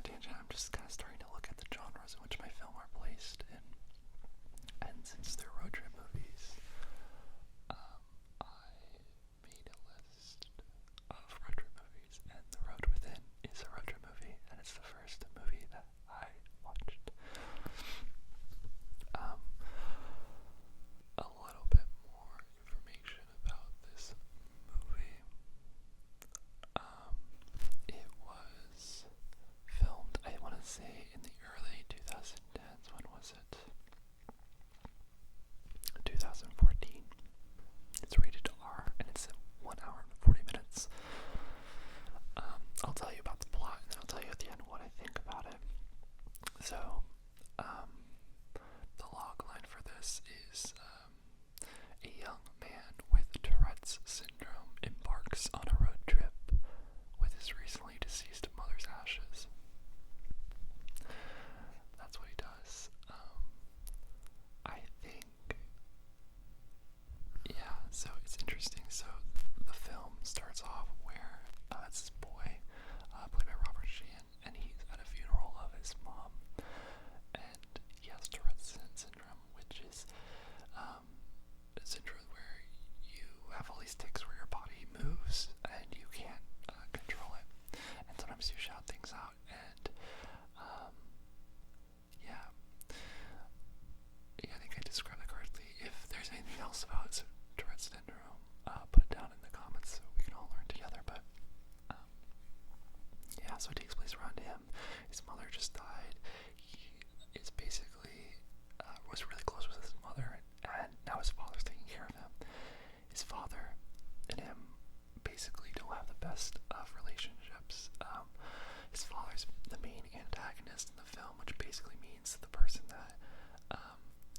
tangent. I'm just kind of starting to look at the genres in which my film are placed in. And since they're road trip movies, I made a list of road trip movies, and The Road Within is a road trip movie, and it's the first movie that I watched. A little bit more information about this movie. It was filmed, I want to say, in the early 2010s. When was it? 2014. It's rated R, and it's 1 hour and 40 minutes. I'll tell you about the plot, and then I'll tell you at the end what I think about it. So, the log line for this is, a young man with Tourette's syndrome embarks on a road trip with his recently deceased mother's ashes. That's what he does. I think, yeah, so it's interesting. So the film starts off where it's this boy, played by Robert Sheehan, and he's at a funeral of his mom, and he has Tourette's syndrome, which is a syndrome where you have all these tics where your body moves and you can't control it, and sometimes you shout things out, and yeah, I think I described it correctly. If there's anything else about Tourette's syndrome, put it down in the comments so we can all learn together. But yeah, so it takes place around him. His mother just died. He is basically was really close with his mother, and now his father's taking care of him. His father and him basically don't have the best of relationships. His father's the main antagonist in the film, which basically means the person that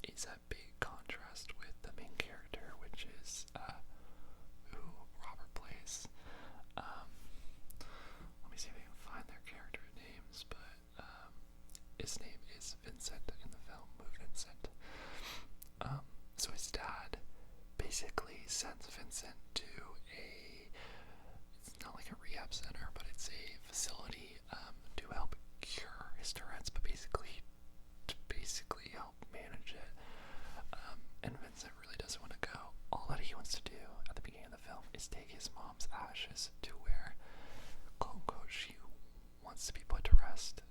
is at big contrast with the main character, which is who Robert plays. Let me see if I can find their character names, but his name is Vincent in the film, Vincent. So his dad basically sends Vincent to it's not like a rehab center, but it's a facility to help cure his Tourette's, but basically to help manage it. And Vincent really doesn't want to go. All that he wants to do at the beginning of the film is take his mom's ashes to where, quote unquote, she wants to be put to rest.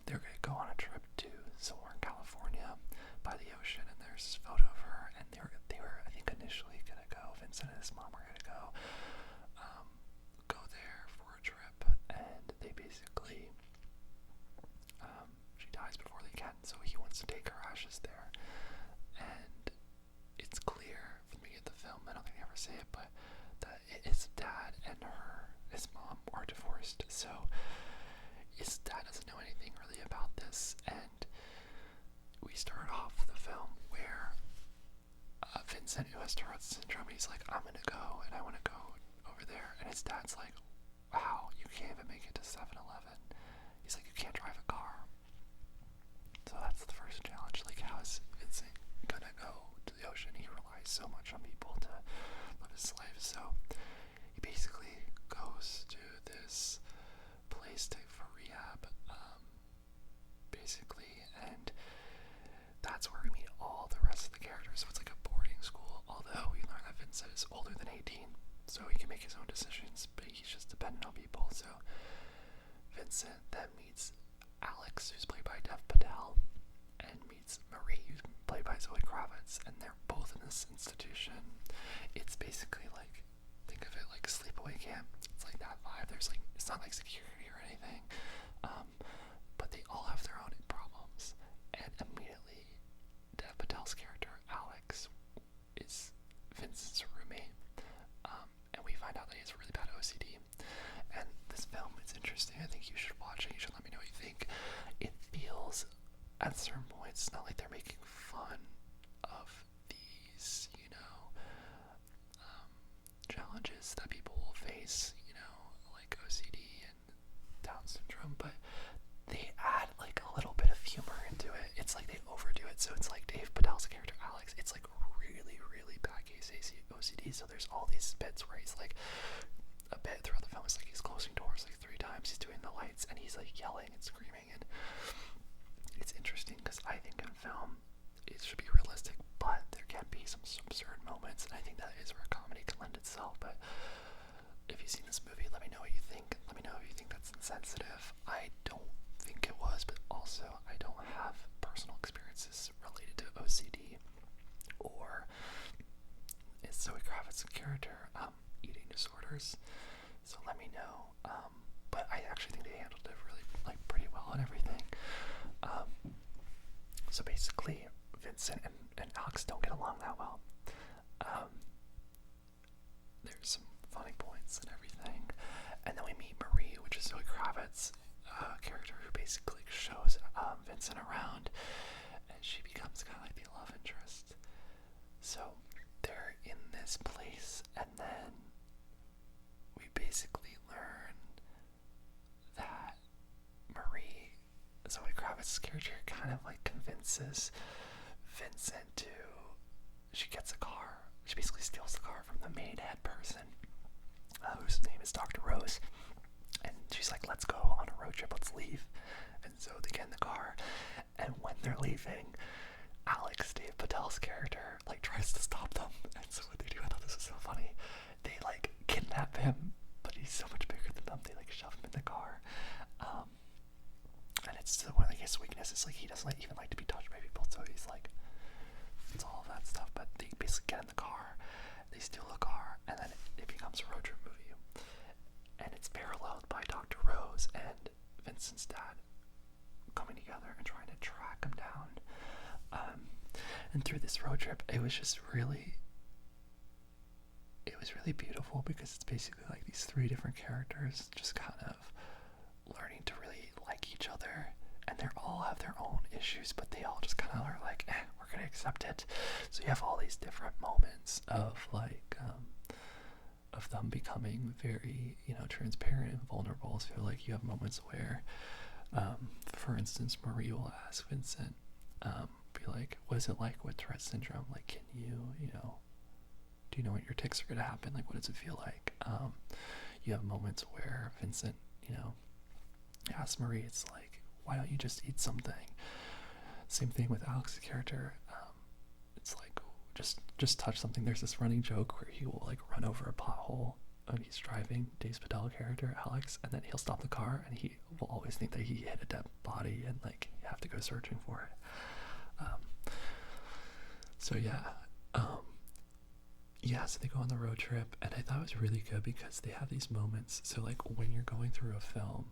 They're going to go on a trip to somewhere in California by the ocean, and there's this photo of her, and they were I think initially going to go, Vincent and his mom were going to go there for a trip, and they basically, she dies before they can, so he wants to take her ashes there. And it's clear from the beginning of the film, I don't think they ever say it, but that his dad and his mom are divorced, so his dad doesn't know anything really about this, and we start off the film where Vincent, who has Tourette's syndrome, he's like, I'm gonna go, and I want to go over there, and his dad's like, wow, you can't even make it to 7-Eleven. He's like, you can't drive a car. So that's the first challenge. Like, how is Vincent gonna go to the ocean? He relies so much on people to live his life. So he basically goes to this place for rehab, basically, and that's where we meet all the rest of the characters. So it's like a boarding school, although we learn that Vincent is older than 18, so he can make his own decisions, but he's just dependent on people. So Vincent then meets Alex, who's played by Dev Patel, and meets Marie, who's played by Zoe Kravitz, and they're both in this institution. It's basically like, think of it like a sleepaway camp. It's like that vibe. There's like, it's not like security or anything, but they all have their own problems. And immediately, Dev Patel's character, Alex, is Vincent's roommate, and we find out that he has really bad OCD. And this film, it's interesting. I think you should watch it. You should let me know what you think. It feels, at certain points, not like they're making fun of these, challenges that people will face, like OCD and Down syndrome, but they add like a little bit of humor into it. It's like they overdo it. So it's like Dave Patel's character, Alex, it's like really, really bad case OCD. So there's all these bits where he's like, a bit throughout the film, it's like he's closing doors like 3 times, he's doing the lights, and he's like yelling and screaming screaming. And it's interesting because I think in film it should be realistic, but there can be some absurd moments, and I think that is where comedy can lend itself. But if you've seen this movie, let me know what you think. Let me know if you think that's insensitive. I don't think it was, but also I don't have personal experiences related to OCD or Zoe Kravitz's character eating disorders. So let me know. But I actually think they handled it really pretty well and everything. So basically, Vincent and Alex don't get along that well. There's some funny points and everything. And then we meet Marie, which is Zoe Kravitz's character, who basically shows Vincent around, and she becomes kind of like the love interest. So they're in this place, and then we basically learn that Marie, Zoe Kravitz's character, kind of convinces Vincent to, she gets a car. She basically steals the car from the main head person, whose name is Dr. Rose, and she's like, let's go on a road trip, let's leave. And so they get in the car, and when they're leaving, Alex, Dave Patel's character, tries to stop them. And so what they do, I thought this was so funny, they kidnap him, but he's so much bigger than them. They shove him in the car, and it's one of his weaknesses, he doesn't even like to be touched by people, so he's it's all of that stuff. But they basically get in the car, they steal the car, and then it becomes a road trip movie, and it's paralleled by Dr. Rose and Vincent's dad coming together and trying to track him down. And through this road trip, it was really beautiful, because it's basically these three different characters just kind of learning to really like each other, and they all have their own issues, but they all just kind of are we're gonna accept it. So you have all these different moments of of them becoming very, transparent and vulnerable. So you have moments where, for instance, Marie will ask Vincent, be like, what is it like with Tourette syndrome? Can you, do you know when your tics are going to happen? What does it feel like? You have moments where Vincent, asks Marie, it's why don't you just eat something? Same thing with Alex's character. It's just touch something. There's this running joke where he will run over a pothole when he's driving, Dave Patel character, Alex, and then he'll stop the car, and he will always think that he hit a dead body, and you have to go searching for it. So they go on the road trip, and I thought it was really good because they have these moments. So when you're going through a film,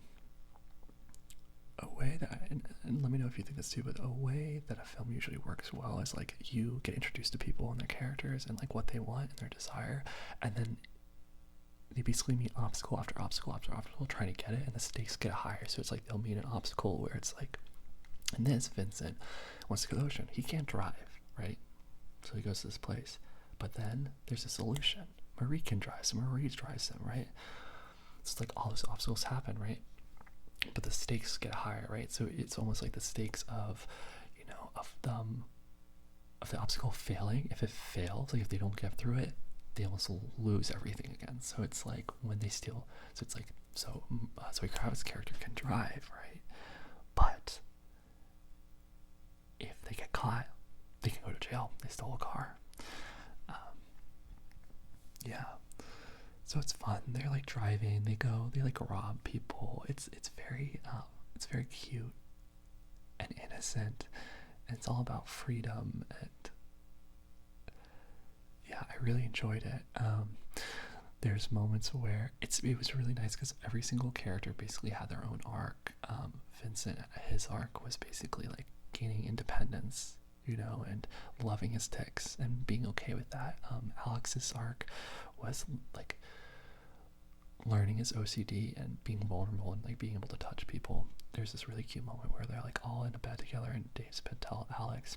a way that, and let me know if you think this too, but a way that a film usually works well is you get introduced to people and their characters and what they want and their desire, and then they basically meet obstacle after obstacle after obstacle trying to get it, and the stakes get higher. So it's they'll meet an obstacle where it's in this, Vincent wants to go to the ocean. He can't drive, right? So he goes to this place. But then there's a solution. Marie can drive, so Marie drives him, right? It's all those obstacles happen, right? But the stakes get higher, right? So it's almost the stakes of, of the obstacle failing. If it fails, if they don't get through it, they almost lose everything again. So it's when they steal, so it's Zoe Kravitz's character can drive, right? But if they get caught, they can go to jail. They stole a car. So it's fun. They're driving. They rob people. It's very cute and innocent, and it's all about freedom. And I really enjoyed it. There's moments where it was really nice because every single character basically had their own arc. Vincent, his arc was basically gaining independence, and loving his tics and being okay with that. Alex's arc was learning his OCD and being vulnerable and being able to touch people. There's this really cute moment where they're all in a bed together, and Dave Patel, Alex,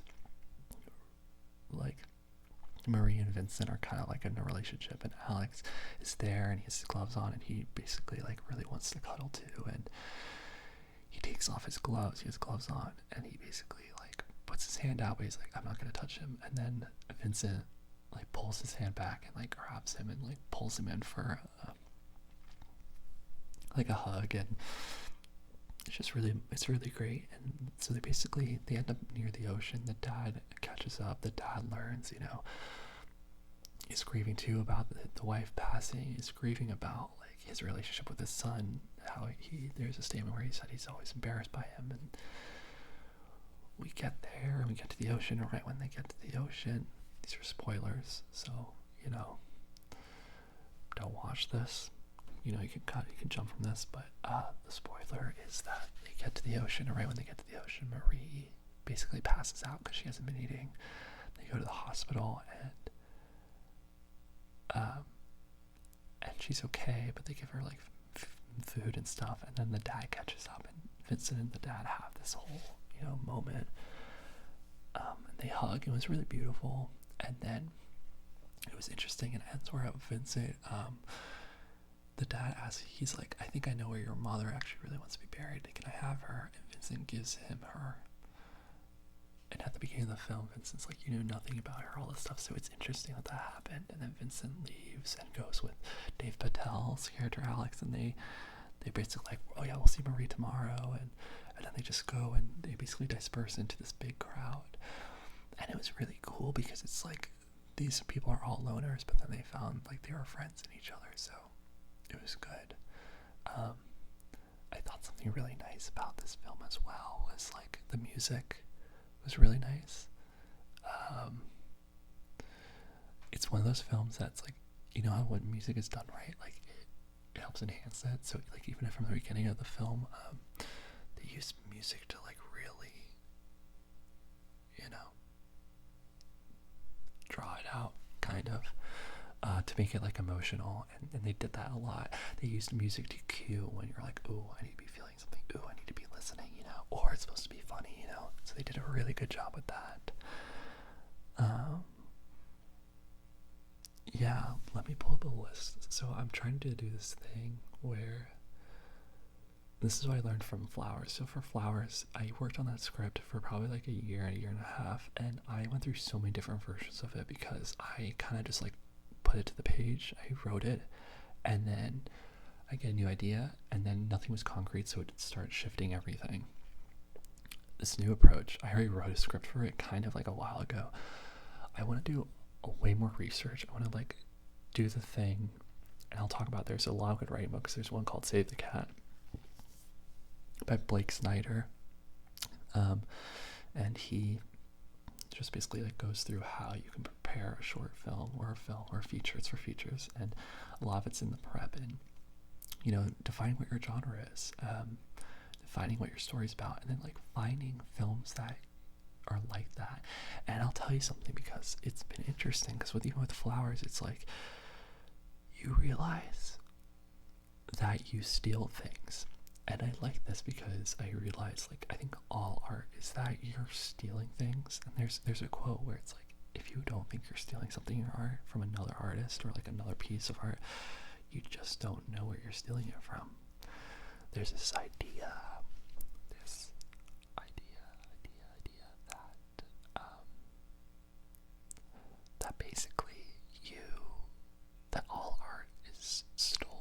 Marie and Vincent are kind of in a relationship, and Alex is there and he has his gloves on, and he basically really wants to cuddle too, and he takes off his gloves. He has gloves on, and he basically puts his hand out, but he's I'm not gonna touch him. And then Vincent pulls his hand back and grabs him and pulls him in for a hug, and it's really great. And so they end up near the ocean. The dad catches up. The dad learns, he's grieving too about the wife passing. He's grieving about like his relationship with his son. How there's a statement where he said he's always embarrassed by him. And we get there and we get to the ocean. And right when they get to the ocean, these are spoilers. So don't watch this. You can jump from this, but the spoiler is that they get to the ocean, and right when they get to the ocean, Marie basically passes out because she hasn't been eating. They go to the hospital, and she's okay, but they give her like food and stuff, and then the dad catches up, and Vincent and the dad have this whole moment, and they hug. It was really beautiful, and then it was interesting. It ends where Vincent, the dad asks, he's like, I think I know where your mother actually really wants to be buried. Can I have her? And Vincent gives him her. And at the beginning of the film, Vincent's like, you knew nothing about her, all this stuff. So it's interesting that happened. And then Vincent leaves and goes with Dave Patel's character Alex, and they basically like, oh yeah, we'll see Marie tomorrow. And then they just go and they basically disperse into this big crowd. And it was really cool because it's like these people are all loners, but then they found like they were friends in each other. So it was good. I thought something really nice about this film as well was like the music was really nice. It's one of those films that's like, how when music is done right, like it helps enhance it. So like even from the beginning of the film, they use music to like really, draw it out, kind of. To make it like emotional, and they did that a lot. They used music to cue when you're like, ooh, I need to be feeling something, ooh, I need to be listening, or it's supposed to be funny, so they did a really good job with that. Yeah, let me pull up a list. So I'm trying to do this thing where this is what I learned from Flowers. So for Flowers, I worked on that script for probably like a year and a half, and I went through so many different versions of it because I kind of just like put it to the page. I wrote it, and then I get a new idea, and then nothing was concrete, so it started shifting everything. This new approach, I already wrote a script for it kind of like a while ago. I want to do way more research. I want to like do the thing, and I'll talk about, there's a lot of good writing books. There's one called Save the Cat by Blake Snyder, and he just basically like goes through how you can prepare a short film or a feature. It's for features, and a lot of it's in the prep, and defining what your genre is, defining what your story's about, and then like finding films that are like that. And I'll tell you something, because it's been interesting, because even with Flowers, it's like you realize that you steal things. And I like this because I realize, like, I think all art is that you're stealing things. And there's a quote where it's like, if you don't think you're stealing something in your art from another artist or like another piece of art, you just don't know where you're stealing it from. There's this idea that basically that all art is stolen,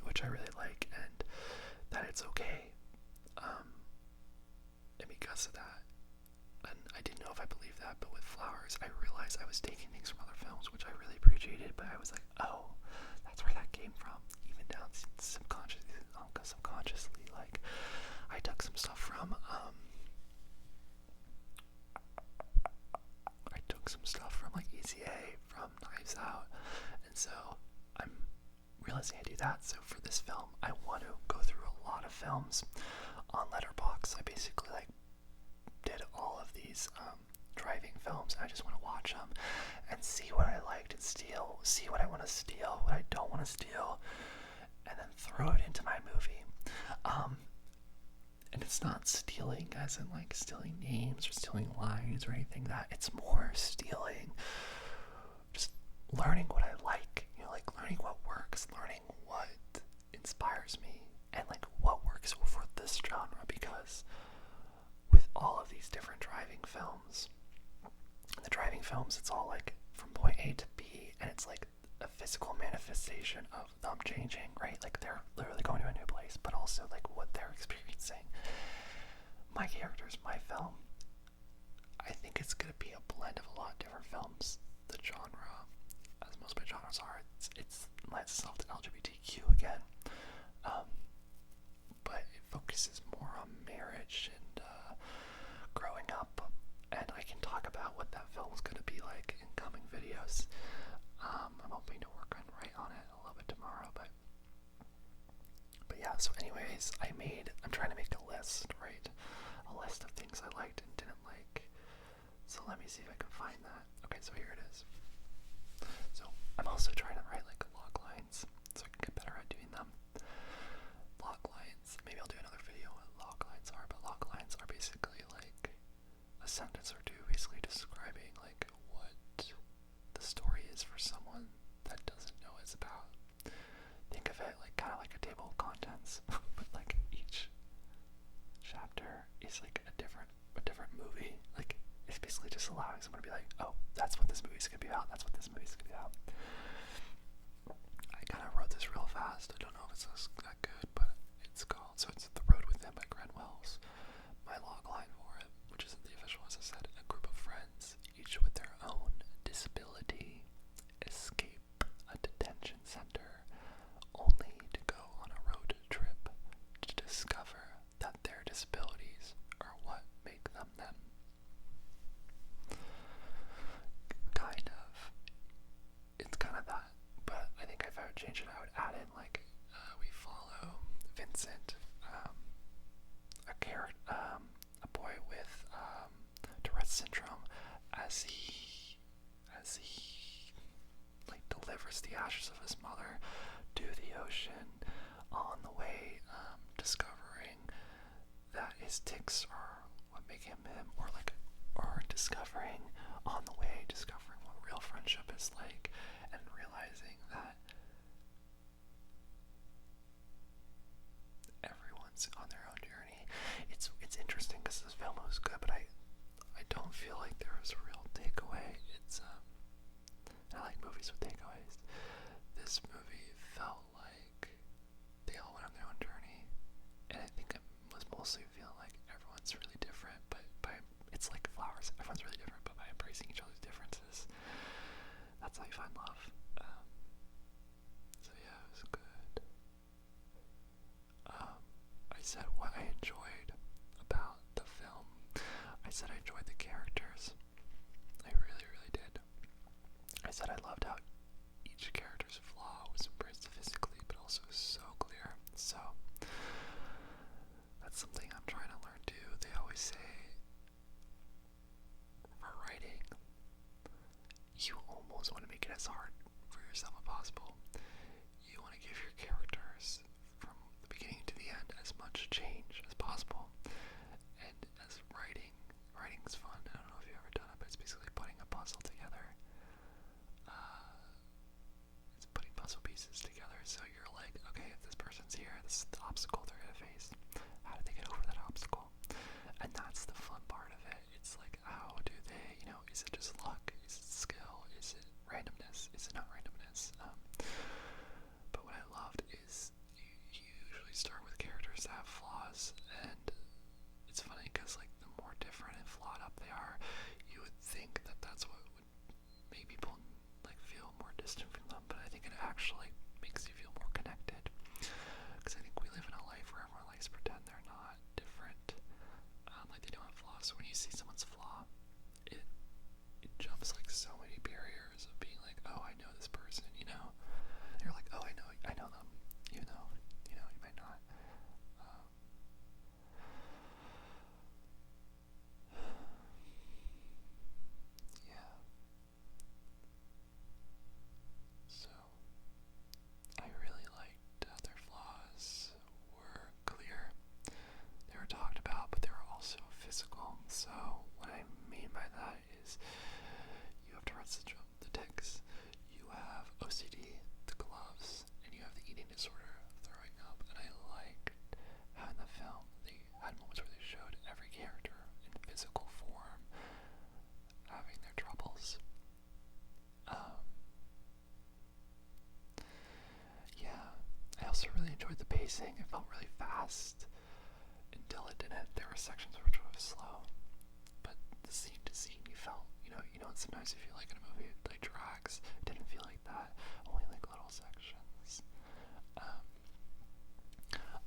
which I really like, and that it's okay, and because of that, and I didn't know if I believed that, but with Flowers, I realized I was taking things from other films, which I really appreciated, but I was like, oh, that's where that came from, even down subconsciously, like, I took some stuff from, like Easy A, from Knives Out, and so I'm realizing I do that. So for this film, I want to go through a lot of films on Letterboxd. I basically like did all of these driving films. I just want to watch them and see what I liked and steal, see what I want to steal, what I don't want to steal, and then throw it into my movie. And it's not stealing as in like stealing names or stealing lines or anything that. It's more stealing, just learning what I like, like learning what works, learning what inspires me, and like what works for this genre, because with all of these different driving films, it's all like from point A to B, and it's like a physical manifestation of them changing, right? Like they're literally going to a new place, but characters, my film, I think it's going to be a blend of a lot of different films. The genre, as most of my genres are, it's lends itself to LGBTQ again, but it focuses more on marriage and growing up, and I can talk about what that film is going to be like in coming videos. I'm hoping to work on it a little bit tomorrow, but yeah, so anyways, I'm trying to make a list, right? A list of things I liked and didn't like. So let me see if I can find that. Okay, so here it is. So I'm also trying to write like log lines so I can get better at doing them. Log lines, maybe I'll do another video on what log lines are, but log lines are basically like a sentence or two basically describing like what the story is for someone that doesn't know what it's about. Think of it like kind of like a table of contents, but like each chapter is like a different movie. Like it's basically just allowing someone to be like, oh, that's what this movie's gonna be about. That's what this movie's gonna be about. I kind of wrote this real fast. I don't know if it's that good, but it's The Road Within by Gren Wells. My log line for it, which isn't the official, as I said, a group of friends, each with their own disability, escape a detention center, only to go on a road trip to discover that their disabilities are what make them them. It's kind of that, but I think if I would change it, I would add in like we follow Vincent, a boy with Tourette's syndrome, as he like delivers the ashes of his mother to the ocean, on the way discovering that his tics are what make him him, or discovering what real friendship is like, and realizing that everyone's on their own journey. It's interesting because this film was good, but I don't feel like there was a real takeaway. I like movies with takeaways. This movie felt like they all went on their own journey, and I think it was mostly feeling like everyone's really different, but it's like flowers. Everyone's really different, but by embracing each other's differences, that's how you find love. So yeah, it was good. I said what I enjoyed about the film. I said I enjoyed the characters. I really, really did. I said I loved how each character's flaw was embraced physically, but also so clear. So that's something I'm trying to learn too. They always say for writing, you almost want to make it as hard for yourself as possible. You want to give your characters from the beginning to the end as much change as possible. And as writing's fun. I don't know if you've ever done it, but it's basically putting a puzzle together. It's putting puzzle pieces together, so you're like, okay, if this person's here, this is the obstacle they're gonna face. How do they get over that obstacle? And that's the fun part of it. It's like, how do they, is it just luck? Is it skill? Is it randomness? Is it not randomness? But what I loved is you usually start with characters that have flaws, and it's funny because like the more different and flawed up they are, you would think that that's what would make people like feel more distant from them, but I think it actually makes you feel more connected, because I think we live in a life where everyone likes to pretend they're not different, like they don't have flaws. So when you see someone's flaw, it jumps like so many barriers of being like, oh, I know this person, and you're like, oh, I know them, you might not. Yeah. So I really liked how their flaws were clear. They were talked about, but they were also physical. So what I mean by that is you have Tourette's syndrome, the tics, you have OCD, the gloves, and you have the eating disorder of throwing up. And I liked how in the film they had moments where they showed every character in physical form having their troubles. Yeah, I also really enjoyed the pacing. It felt really fast until it didn't. There were first sections were really slow, but the scene to scene you felt, sometimes you feel like in a movie it like drags. It didn't feel like that. Only like little sections.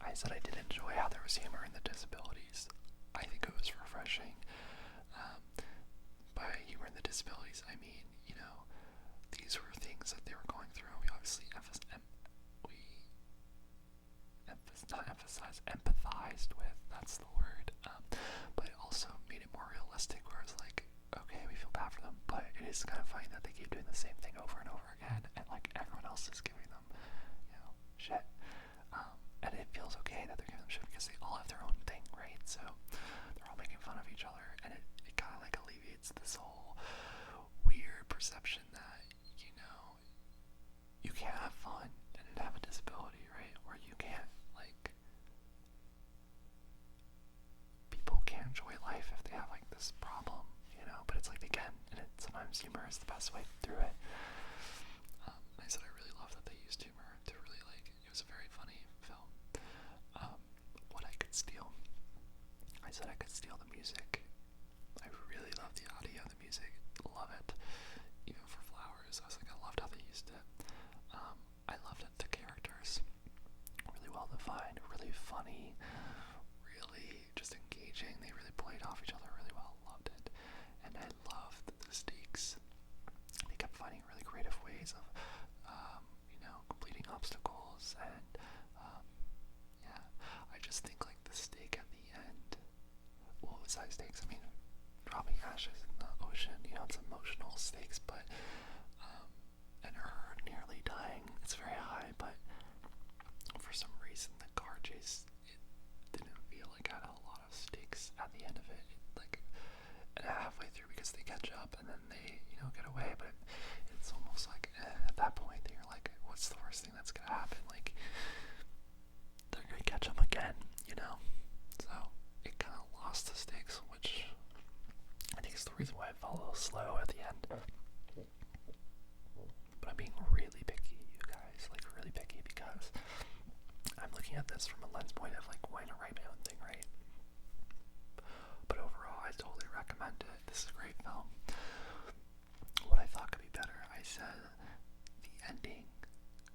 I said I did enjoy how there was humor in the disabilities. I think it was refreshing. By humor in the disabilities, I mean, these were things that they were going through, and we obviously empathized with, that's the word, but it also made it more realistic, where it's like, okay, we feel bad for them, but it is kind of funny that they keep doing the same thing over and over again, and like everyone else is giving them, shit, and it feels okay that they're giving them shit because they all have their own thing, right? So they're all making fun of each other, and it kind of like alleviates this whole weird perception that, you can't have fun and have a disability, right? Or you can't, like, people can't enjoy life if they have, like, this problem, but it's like they can, and sometimes humor is the best way through it. I said I really love that they used humor to really, like, it was a very funny film. What I could steal. I said I could steal the music. I really love the audio, the music, love it. Even for Flowers, I was like, I loved how they used it. I loved it. The characters, really well defined, really funny, really just engaging. They really played off each other really well. Loved it. And I loved the stakes. They kept finding really creative ways of, completing obstacles. And, yeah, I just think like the stake at the end, what was that stakes? I mean, dropping ashes in the ocean, it's emotional stakes, but, and her nearly dying, it's very high, but for some reason the car chase, it didn't feel like it had a lot of stakes at the end of it, and halfway through, because they catch up and then they, get away, but it's almost like, at that point, you're like, what's the worst thing that's gonna happen? Like, they're gonna catch up again, so it kind of lost the stakes, which I think is the reason why it felt a little slow at the end. But I'm being really picky, you guys, like really picky, because I'm looking at this from a lens point of like wanting to write my own thing, right? But overall, I totally recommend it. This is a great film. What I thought could be better, I said the ending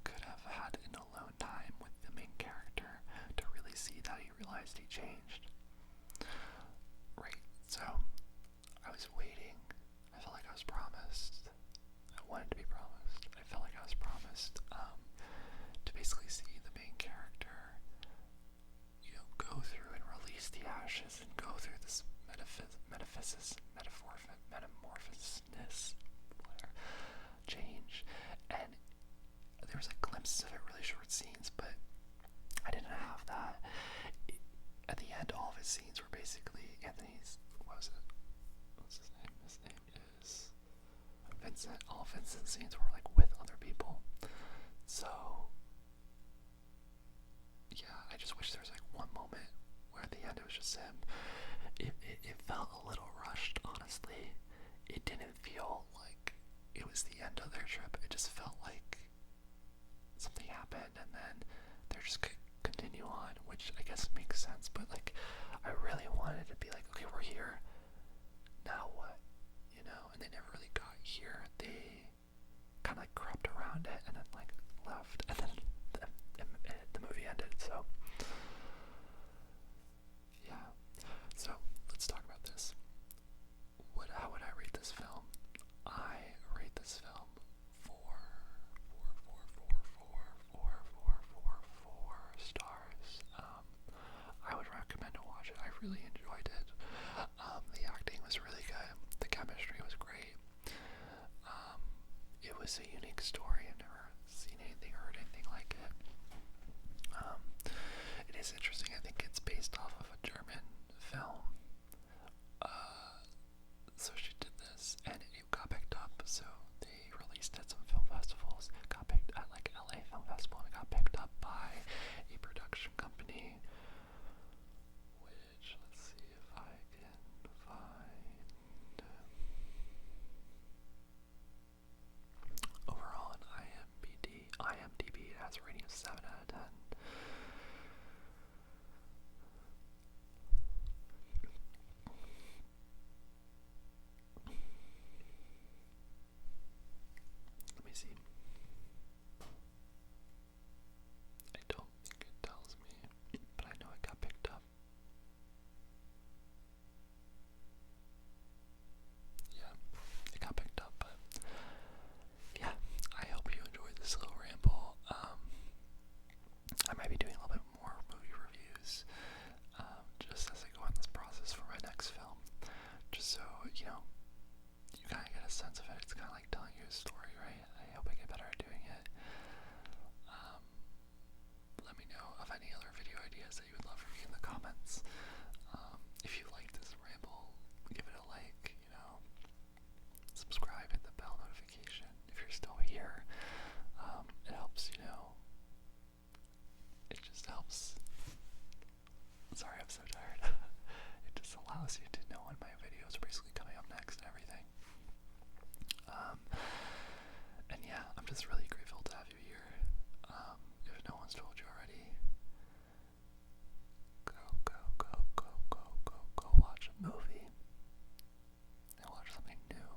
could have had an alone time with the main character to really see that he realized he changed. Right, so I was waiting. I felt like I was promised. I wanted to be promised. I felt like I was promised to basically see the main character, go through and release the ashes and go through this metamorphosis, change. And there was like glimpses of it, really short scenes, but I didn't have that. At the end, all of his scenes were basically Anthony's. What's his name? His name is Vincent. All of Vincent's scenes were like with other people. So yeah, I just wish there was like one moment where at the end it was just him. It felt a little rushed, honestly. It didn't feel like it was the end of their trip. It just felt like something happened and then they're just continue on, which I guess makes sense, but like I really wanted to be like, okay, we're here, now what, and they never really got here. They kind of like crept around it and then like left, and then the movie ended. So yeah, so let's talk about this. How would I rate this film? I rate this film 4 stars. I would recommend to watch it. I really enjoyed it. The acting was really good. The chemistry was great. It was a unique story. I've never seen anything or heard anything like it. It is interesting. I think it's based off of a German film. So she did this, and it got picked up. So they released it at some film festivals. It got picked at like LA Film Festival, and it got picked up by a production company. Which, let's sense of it. It's kind of like telling you a story, right? I hope I get better at doing it. Let me know of any other video ideas that you would love from me in the comments. If you like this ramble, give it a like, subscribe, hit the bell notification if you're still here. It helps, it just helps. Sorry, I'm so tired. It just allows you to know when my videos are basically coming up next and everything. And yeah, I'm just really grateful to have you here. If no one's told you already, go watch a movie and watch something new.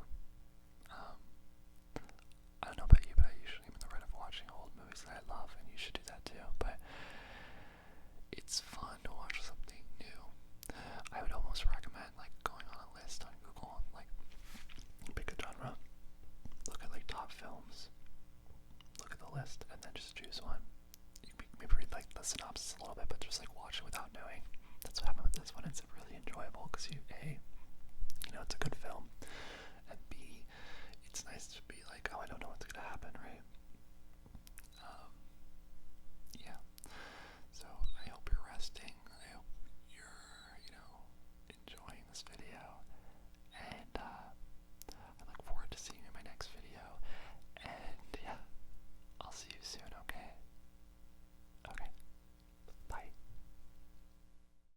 I don't know about you, but I usually am in the rut of watching old movies that I love, and you should do that too. But it's fun to watch something new. I would almost recommend going on a list on Google and pick a genre, look at top films, look at the list, and then just choose one. You can maybe read the synopsis a little bit, but just watch it without knowing. That's what happened with this one. It's really enjoyable because it's a good film, and B, it's nice to be oh, I don't know what's gonna happen, right?